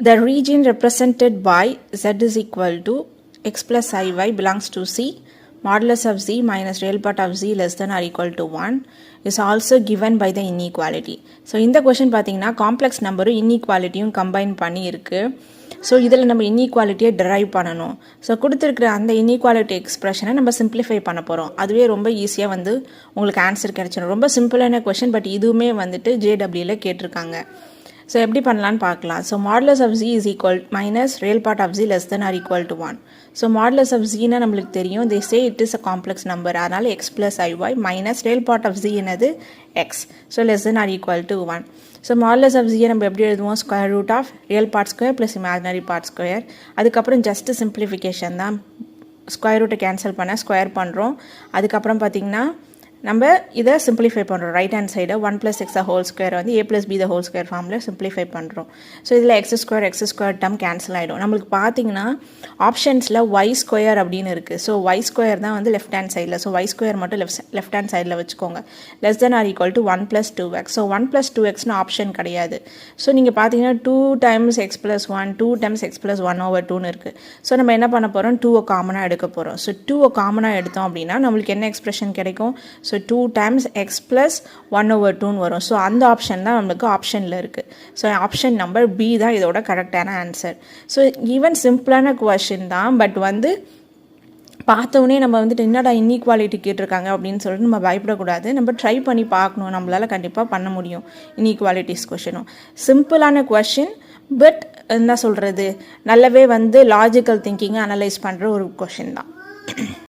The region represented by z is equal to x plus iy belongs to C. Modulus of z minus real part of z less than or equal to 1 is also given by the inequality. So இந்த question பார்த்தீங்கன்னா complex நம்பரும் இன்இக்வாலிட்டியும் combine பண்ணி இருக்கு. So இதில் நம்ம இன்இக்வாலிட்டியை derive பண்ணணும். So கொடுத்துருக்குற அந்த இன்இக்வாலிட்டி எக்ஸ்பிரஷனை நம்ம சிம்பிளிஃபை பண்ண போகிறோம். அதுவே ரொம்ப ஈஸியாக வந்து உங்களுக்கு ஆன்சர் கிடைச்சிடும். ரொம்ப சிம்பிளான கொஷின், பட் இதுவுமே வந்துட்டு JEEல கேட்டிருக்காங்க. ஸோ எப்படி பண்ணலான்னு பார்க்கலாம். So modulus of z is equal minus real part of z less than or equal to 1. So modulus of zனா நம்மளுக்கு தெரியும், they say it is a complex number. அதனால் x plus iy minus real part of z என்னது x. So less than or equal to 1. So modulus of z நம்ம எப்படி எழுதுவோம், square root of real part square plus imaginary part square. அதுக்கப்புறம் just simplification தான், square ரூட்டை cancel பண்ண square பண்ணுறோம். அதுக்கப்புறம் பார்த்திங்கன்னா நம்ம இதை சிம்பிளிஃபை பண்ணுறோம். ரைட் ஹேண்ட் சைடை 1 + x ஹோல் ஸ்கொயர் வந்து a + b the whole square ஃபார்மில் சிம்பிளிஃபை பண்ணுறோம். ஸோ இதில் எக்ஸ் ஸ்கொயர் டேர்ம் கேன்சல் ஆகிடும். நம்மளுக்கு பார்த்தீங்கன்னா ஆப்ஷன்ஸில் ஒய் ஸ்கொயர் அப்படின்னு இருக்குது. ஸோ ஒய் ஸ்கொயர் தான் வந்து லெஃப்ட் ஹேண்ட் சைடில். ஸோ ஒய் ஸ்கொயர் மட்டும் லெஃப்ட் ஹேண்ட் சைடில் வச்சுக்கோங்க. Less than or equal to 1 + 2x. So 1 + 2xன்னு ஆப்ஷன் கிடையாது. ஸோ நீங்கள் பார்த்தீங்கன்னா 2 டைம்ஸ் x + 1 2 டைம்ஸ் x + 1/2ன்னு இருக்குது. ஸோ நம்ம என்ன பண்ண போகிறோம், 2 காமனாக எடுக்க போகிறோம். ஸோ 2 காமனாக எடுத்தோம் அப்படின்னா நம்மளுக்கு என்ன எக்ஸ்பிரஷன் கிடைக்கும், ஸோ 2 டைம்ஸ் x + 1/2ன்னு வரும். ஸோ அந்த ஆப்ஷன் தான் நம்மளுக்கு ஆப்ஷனில் இருக்குது. ஸோ ஆப்ஷன் நம்பர் B தான் இதோட கரெக்டான ஆன்சர். ஸோ ஈவன் சிம்பிளான கொஷின் தான், பட் வந்து பார்த்தோன்னே நம்ம வந்துட்டு என்னடா இன்இக்வாலிட்டி கேட்டிருக்காங்க அப்படின்னு சொல்லிட்டு நம்ம பயப்படக்கூடாது. நம்ம ட்ரை பண்ணி பார்க்கணும், நம்மளால் கண்டிப்பாக பண்ண முடியும். இன்இக்வாலிட்டிஸ் கொஷினும் சிம்பிளான கொஷின், பட் என்ன சொல்கிறது, நல்லாவே வந்து லாஜிக்கல் திங்கிங்கை அனலைஸ் பண்ணுற ஒரு கொஷின் தான்.